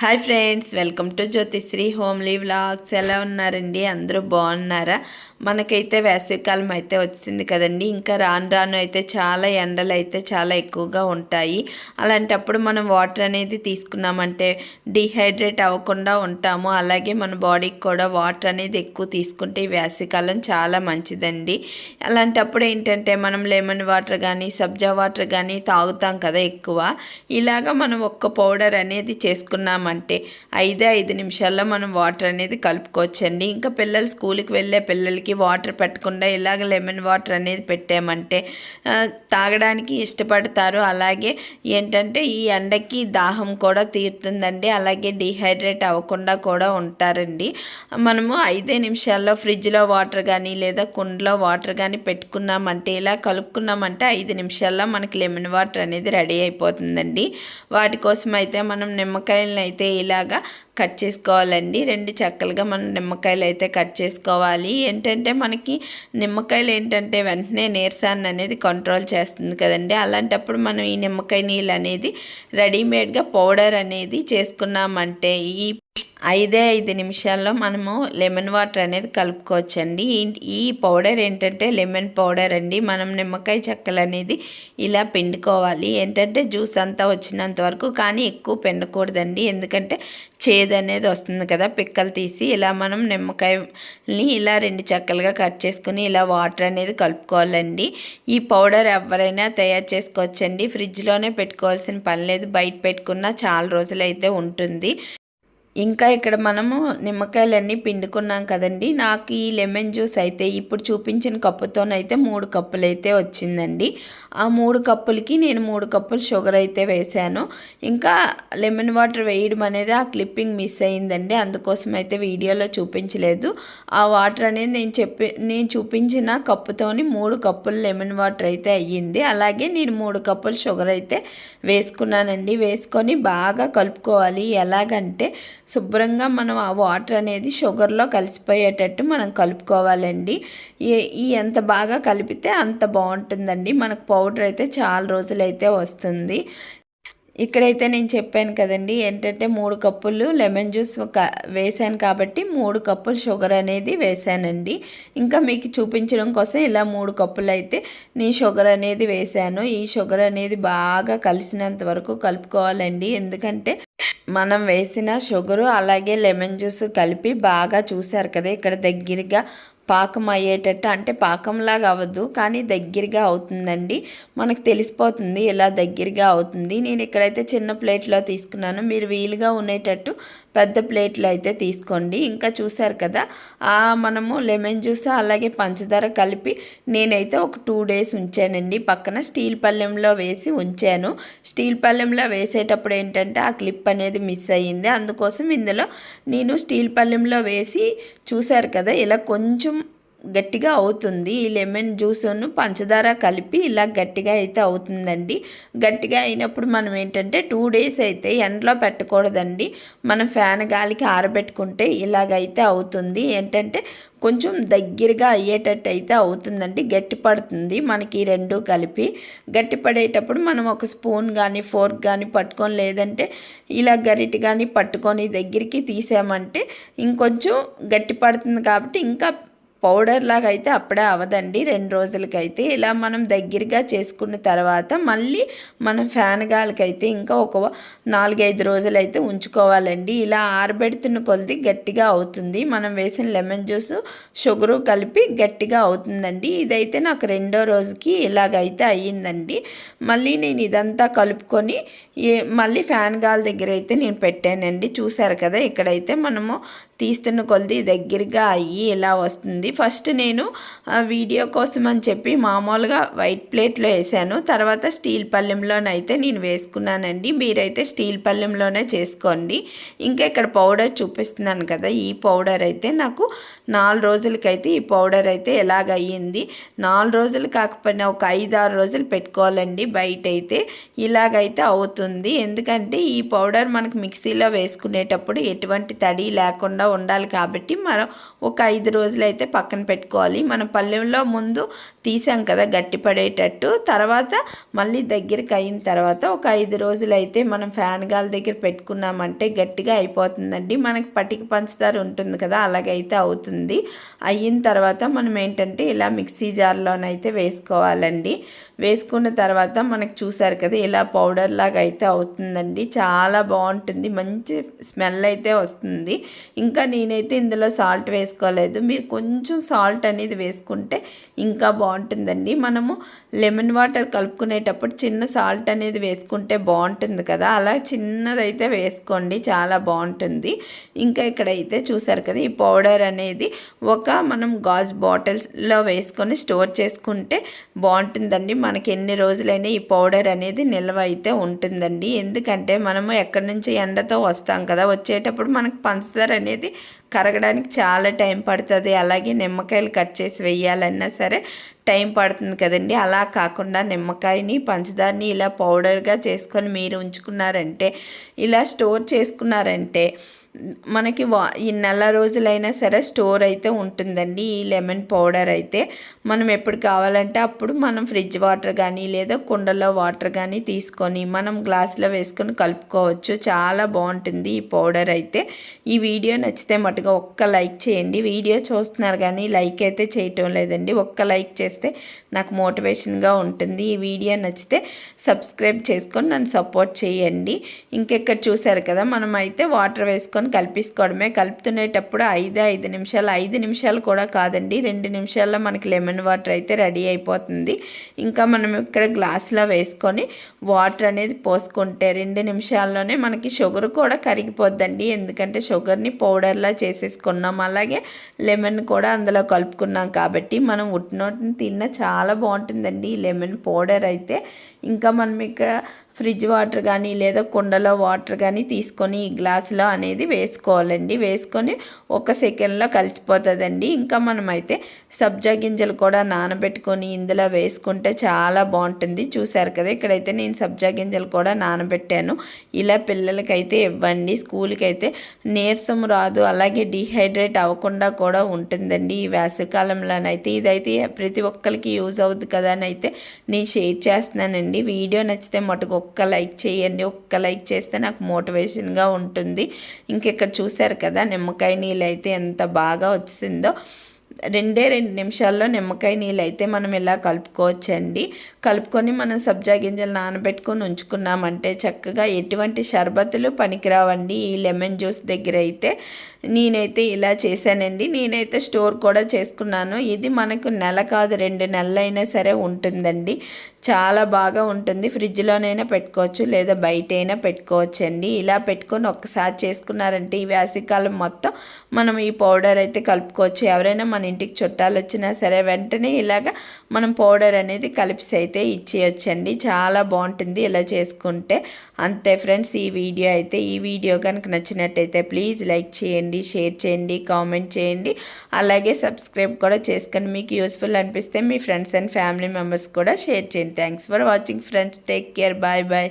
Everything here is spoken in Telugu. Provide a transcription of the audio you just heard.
Hi friends, welcome to Jyothisri homely vlogs. ఎలా ఉన్నారండి? అందరూ బాగున్నారా? మనకైతే వేసవికాలం అయితే వచ్చింది కదండి. ఇంకా రాను రాను అయితే చాలా ఎండలు అయితే చాలా ఎక్కువగా ఉంటాయి. అలాంటప్పుడు మనం వాటర్ అనేది తీసుకున్నామంటే డిహైడ్రేట్ అవ్వకుండా ఉంటాము. అలాగే మన బాడీకి కూడా వాటర్ అనేది ఎక్కువ తీసుకుంటే ఈ వేసవికాలం చాలా మంచిదండి. అలాంటప్పుడు ఏంటంటే మనం లెమన్ వాటర్ కానీ సబ్జా వాటర్ కానీ తాగుతాం కదా ఎక్కువ. ఇలాగ మనం ఒక్క పౌడర్ అనేది చేసుకున్నాం అంటే 5 నిమిషాల్లో మనం వాటర్ అనేది కలుపుకోవచ్చండి. ఇంకా పిల్లలు స్కూల్కి వెళ్ళే పిల్లలకి వాటర్ పెట్టకుండా ఇలాగ లెమన్ వాటర్ అనేది పెట్టామంటే తాగడానికి ఇష్టపడతారు. అలాగే ఏంటంటే ఈ ఎండకి దాహం కూడా తీరుతుందండి. అలాగే డిహైడ్రేట్ అవ్వకుండా కూడా ఉంటారండి. మనము 5 నిమిషాల్లో ఫ్రిడ్జ్లో వాటర్ కానీ లేదా కుండలో వాటర్ కానీ పెట్టుకున్నామంటే ఇలా కలుపుకున్నామంటే 5 నిమిషాల్లో మనకి లెమన్ వాటర్ అనేది రెడీ అయిపోతుందండి. వాటి కోసం అయితే మనం నిమ్మకాయలను అయితే ఇలాగా కట్ చేసుకోవాలండి. 2 చెక్కలుగా మనం నిమ్మకాయలు అయితే కట్ చేసుకోవాలి. ఏంటంటే మనకి నిమ్మకాయలు ఏంటంటే వెంటనే నీరసాన్ని అనేది కంట్రోల్ చేస్తుంది కదండి. అలాంటప్పుడు మనం ఈ నిమ్మకాయ నీళ్ళు అనేది రెడీమేడ్గా పౌడర్ అనేది చేసుకున్నామంటే ఈ 5 నిమిషాల్లో మనము లెమన్ వాటర్ అనేది కలుపుకోవచ్చండి. ఈ పౌడర్ ఏంటంటే లెమన్ పౌడర్ అండి. మనం నిమ్మకాయ చెక్కలు అనేది ఇలా పిండుకోవాలి. ఏంటంటే జ్యూస్ అంతా వచ్చినంత వరకు, కానీ ఎక్కువ పిండకూడదండి. ఎందుకంటే చేదు అనేది వస్తుంది కదా పిక్కలు తీసి. ఇలా మనం నిమ్మకాయని ఇలా 2 చెక్కలుగా కట్ చేసుకుని ఇలా వాటర్ అనేది కలుపుకోవాలండి. ఈ పౌడర్ ఎవరైనా తయారు చేసుకోవచ్చండి. ఫ్రిడ్జ్లోనే పెట్టుకోవాల్సిన పని లేదు. బయట పెట్టుకున్నా చాలా రోజులైతే ఉంటుంది. ఇంకా ఇక్కడ మనము నిమ్మకాయలన్నీ పిండుకున్నాం కదండి. నాకు ఈ లెమన్ జ్యూస్ అయితే ఇప్పుడు చూపించిన కప్పుతోనైతే 3 కప్పులు అయితే వచ్చిందండి. ఆ 3 కప్పులకి నేను 3 కప్పులు షుగర్ అయితే వేసాను. ఇంకా లెమన్ వాటర్ వేయడం అనేది ఆ క్లిప్పింగ్ మిస్ అయిందండి. అందుకోసం అయితే వీడియోలో చూపించలేదు. ఆ వాటర్ అనేది నేను చూపించిన కప్పుతోని 3 కప్పులు లెమన్ వాటర్ అయితే అయ్యింది. అలాగే నేను 3 కప్పులు షుగర్ అయితే వేసుకున్నానండి. వేసుకొని బాగా కలుపుకోవాలి. ఎలాగంటే శుభ్రంగా మనం ఆ వాటర్ అనేది షుగర్లో కలిసిపోయేటట్టు మనం కలుపుకోవాలండి. ఎంత బాగా కలిపితే అంత బాగుంటుందండి. మనకు పౌడర్ అయితే చాలా రోజులైతే వస్తుంది. ఇక్కడైతే నేను చెప్పాను కదండి, ఏంటంటే 3 కప్పులు లెమన్ జ్యూస్ వేసాను కాబట్టి 3 కప్పులు షుగర్ అనేది వేసానండి. ఇంకా మీకు చూపించడం కోసం ఇలా 3 కప్పులు అయితే నేను షుగర్ అనేది వేసాను. ఈ షుగర్ అనేది బాగా కలిసినంత వరకు కలుపుకోవాలండి. ఎందుకంటే మనం వేసిన షుగరు అలాగే లెమన్ జ్యూస్ కలిపి బాగా చూసారు కదా, ఇక్కడ దగ్గరగా పాకం అయ్యేటట్టు, అంటే పాకంలాగా అవ్వదు కానీ దగ్గరగా అవుతుందండి. మనకు తెలిసిపోతుంది ఇలా దగ్గరగా అవుతుంది. నేను ఇక్కడైతే చిన్న ప్లేట్లో తీసుకున్నాను. మీరు వీలుగా ఉండేటట్టు పెద్ద ప్లేట్లో అయితే తీసుకోండి. ఇంకా చూసారు కదా, మనము లెమన్ జ్యూస్ అలాగే పంచదార కలిపి నేనైతే ఒక 2 డేస్ ఉంచానండి. పక్కన స్టీల్ పళ్ళెంలో వేసి ఉంచాను. స్టీల్ పళ్ళెంలో వేసేటప్పుడు ఏంటంటే ఆ క్లిప్ అనేది మిస్ అయ్యింది. అందుకోసం ఇందులో నేను స్టీల్ పళ్ళెంలో వేసి చూసారు కదా ఇలా కొంచెం గట్టిగా అవుతుంది. ఈ లెమన్ జ్యూస్ను పంచదార కలిపి ఇలా గట్టిగా అయితే అవుతుందండి. గట్టిగా అయినప్పుడు మనం ఏంటంటే 2 డేస్ అయితే ఎండలో పెట్టకూడదండి. మనం ఫ్యాన్ గాలికి ఆరబెట్టుకుంటే ఇలాగైతే అవుతుంది. ఏంటంటే కొంచెం దగ్గరగా అయ్యేటట్టు అయితే అవుతుందండి. గట్టి పడుతుంది మనకి 2 కలిపి. గట్టి పడేటప్పుడు మనం ఒక స్పూన్ కానీ ఫోర్క్ కానీ పట్టుకొని, లేదంటే ఇలా గరిటె కానీ పట్టుకొని దగ్గరికి తీసామంటే ఇంకొంచెం గట్టి పడుతుంది. కాబట్టి ఇంకా పౌడర్ లాగా అయితే అప్పుడే అవ్వదండి. 2 రోజులకైతే ఇలా మనం దగ్గరగా చేసుకున్న తర్వాత మళ్ళీ మనం ఫ్యాన్ గాలికైతే ఇంకా ఒక 4-5 రోజులైతే ఉంచుకోవాలండి. ఇలా ఆరబెడుతున్న కొలది గట్టిగా అవుతుంది. మనం వేసిన లెమన్ జ్యూస్ షుగరు కలిపి గట్టిగా అవుతుందండి. ఇదైతే నాకు 2వ రోజుకి ఇలాగైతే అయ్యిందండి. మళ్ళీ నేను ఇదంతా కలుపుకొని మళ్ళీ ఫ్యాన్ గాలి దగ్గర అయితే నేను పెట్టానండి. చూసారు కదా, ఇక్కడైతే మనము తీస్తున్న కొలది దగ్గరగా అయ్యి ఇలా వస్తుంది. ఫస్ట్ నేను వీడియో కోసం అని చెప్పి మామూలుగా వైట్ ప్లేట్లో వేసాను. తర్వాత స్టీల్ పళ్ళెంలోనైతే నేను వేసుకున్నానండి. మీరైతే స్టీల్ పళ్ళెంలోనే చేసుకోండి. ఇంకా ఇక్కడ పౌడర్ చూపిస్తున్నాను కదా, ఈ పౌడర్ అయితే నాకు 4 రోజులకైతే ఈ పౌడర్ అయితే ఎలాగ అయ్యింది. 4 రోజులు కాకపోయినా ఒక 5-6 రోజులు పెట్టుకోవాలండి. బయట అయితే ఇలాగైతే అవుతుంది. ఎందుకంటే ఈ పౌడర్ మనకు మిక్సీలో వేసుకునేటప్పుడు ఎటువంటి తడి లేకుండా ఉండాలి కాబట్టి మనం ఒక 5 రోజులు అయితే పక్కన పెట్టుకోవాలి. మన పళ్ళెంలో ముందు తీసాం కదా గట్టి పడేటట్టు. తర్వాత మళ్ళీ దగ్గరికి అయిన తర్వాత ఒక 5 రోజులు అయితే మనం ఫ్యాన్ గాలి దగ్గర పెట్టుకున్నామంటే గట్టిగా అయిపోతుందండి. మనకి పటిక పంచదార ఉంటుంది కదా, అలాగైతే అవుతుంది. అయిన తర్వాత మనం ఏంటంటే ఇలా మిక్సీ జార్లోనైతే వేసుకోవాలండి. వేసుకున్న తర్వాత మనకు చూసారు కదా ఇలా పౌడర్ లాగా అయితే అవుతుందండి. చాలా బాగుంటుంది, మంచి స్మెల్ అయితే వస్తుంది. ఇంకా నేనైతే ఇందులో సాల్ట్ వేసుకోలేదు. మీరు కొంచెం సాల్ట్ అనేది వేసుకుంటే ఇంకా బాగుంటుందండి. మనము లెమన్ వాటర్ కలుపుకునేటప్పుడు చిన్న సాల్ట్ అనేది వేసుకుంటే బాగుంటుంది కదా, అలా చిన్నదైతే వేసుకోండి, చాలా బాగుంటుంది. ఇంకా ఇక్కడైతే చూసారు కదా ఈ పౌడర్ అనేది మనం గాజు బాటిల్స్లో వేసుకొని స్టోర్ చేసుకుంటే బాగుంటుందండి. మనకి ఎన్ని రోజులైనా ఈ పౌడర్ అనేది నిల్వ అయితే ఉంటుందండి. ఎందుకంటే మనము ఎక్కడి నుంచి ఎండతో వస్తాం కదా, వచ్చేటప్పుడు మనకు పంచదార అనేది కరగడానికి చాలా టైం పడుతుంది. అలాగే నిమ్మకాయలు కట్ చేసి వేయాలన్నా సరే టైం పడుతుంది కదండి. అలా కాకుండా నిమ్మకాయని పంచదారని ఇలా పౌడర్గా చేసుకొని మీరు ఉంచుకున్నారంటే, ఇలా స్టోర్ చేసుకున్నారంటే మనకి ఈ నెల రోజులైనా సరే స్టోర్ అయితే ఉంటుందండి. ఈ లెమన్ పౌడర్ అయితే మనం ఎప్పుడు కావాలంటే అప్పుడు మనం ఫ్రిడ్జ్ వాటర్ కానీ లేదా కుండలో వాటర్ కానీ తీసుకొని మనం గ్లాసులో వేసుకొని కలుపుకోవచ్చు. చాలా బాగుంటుంది ఈ పౌడర్ అయితే. ఈ వీడియో నచ్చితే మటుగా ఒక్క లైక్ చేయండి. వీడియో చూస్తున్నారు కానీ లైక్ అయితే చేయటం లేదండి. ఒక్క లైక్ చేస్తే నాకు మోటివేషన్గా ఉంటుంది. ఈ వీడియో నచ్చితే సబ్స్క్రైబ్ చేసుకొని నన్ను సపోర్ట్ చేయండి. ఇంకెక్కడ చూసారు కదా మనం అయితే వాటర్ వేసుకొని కలిపేసుకోవడమే. కలుపుతునేటప్పుడు 5 నిమిషాలు, 5 నిమిషాలు కూడా కాదండి, 2 నిమిషాల్లో మనకి లెమన్ వాటర్ అయితే రెడీ అయిపోతుంది. ఇంకా మనం ఇక్కడ గ్లాసులో వేసుకొని వాటర్ అనేది పోసుకుంటే 2 నిమిషాల్లోనే మనకి షుగర్ కూడా కరిగిపోద్దండి. ఎందుకంటే షుగర్ని పౌడర్లా చేసేసుకున్నాం, అలాగే లెమన్ కూడా అందులో కలుపుకున్నాం కాబట్టి మనం ఉట్టినోటిని తిన్నా చాలా బాగుంటుందండి ఈ లెమన్ పౌడర్ అయితే. ఇంకా మనం ఇక్కడ ఫ్రిడ్జ్ వాటర్ కానీ లేదా కుండలో వాటర్ కానీ తీసుకొని ఈ గ్లాసులో అనేది వేసుకోవాలండి. వేసుకొని 1 సెకండ్లో కలిసిపోతుందండి. ఇంకా మనమైతే సబ్జా గింజలు కూడా నానబెట్టుకొని ఇందులో వేసుకుంటే చాలా బాగుంటుంది. చూసారు కదా ఇక్కడైతే నేను సబ్జా గింజలు కూడా నానబెట్టాను. ఇలా పిల్లలకైతే ఇవ్వండి. స్కూల్కి అయితే నీరసం రాదు, అలాగే డీహైడ్రేట్ అవ్వకుండా కూడా ఉంటుందండి ఈ వేసవికాలంలోనైతే. ఇదైతే ప్రతి ఒక్కరికి యూజ్ అవుతుంది కదా అని అయితే నేను షేర్ చేస్తున్నానండి. వీడియో నచ్చితే మటుకు ఒక్క లైక్ చేయండి. ఒక్క లైక్ చేస్తే నాకు మోటివేషన్గా ఉంటుంది. ఇంకెక్కడ చూసారు కదా నిమ్మకాయ నీళ్ళు అయితే ఎంత బాగా వచ్చిందో. 2 నిమిషాల్లో నిమ్మకాయ నీళ్ళు అయితే మనం ఇలా కలుపుకోవచ్చండి. కలుపుకొని మనం సబ్జా గింజలు నానబెట్టుకొని ఉంచుకున్నామంటే చక్కగా ఎటువంటి షర్బతులు పనికిరావండి ఈ లెమన్ జ్యూస్ దగ్గర అయితే. నేనైతే ఇలా చేశానండి. నేనైతే స్టోర్ కూడా చేసుకున్నాను. ఇది మనకు నెల కాదు 2 నెలలైనా సరే ఉంటుందండి. చాలా బాగా ఉంటుంది. ఫ్రిడ్జ్లోనైనా పెట్టుకోవచ్చు లేదా బయట అయినా పెట్టుకోవచ్చు అండి. ఇలా పెట్టుకొని ఒక్కసారి చేసుకున్నారంటే ఈ వేసవికాలం మొత్తం మనం ఈ పౌడర్ అయితే కలుపుకోవచ్చు. ఎవరైనా మన ఇంటికి చుట్టాలు వచ్చినా సరే వెంటనే ఇలాగ మనం పౌడర్ అనేది కలిపి అయితే ఇచ్చేయచ్చండి. చాలా బాగుంటుంది ఇలా చేసుకుంటే. అంతే ఫ్రెండ్స్ ఈ వీడియో అయితే. ఈ వీడియో కనుక నచ్చినట్టయితే ప్లీజ్ లైక్ చేయండి, షేర్ చేయండి, కామెంట్ చేయండి, అలాగే సబ్స్క్రైబ్ కూడా చేసుకొని మీకు యూస్ఫుల్ అనిపిస్తే మీ ఫ్రెండ్స్ అండ్ ఫ్యామిలీ మెంబర్స్ కూడా షేర్ చేయండి. Thanks for watching friends. Take care. Bye bye.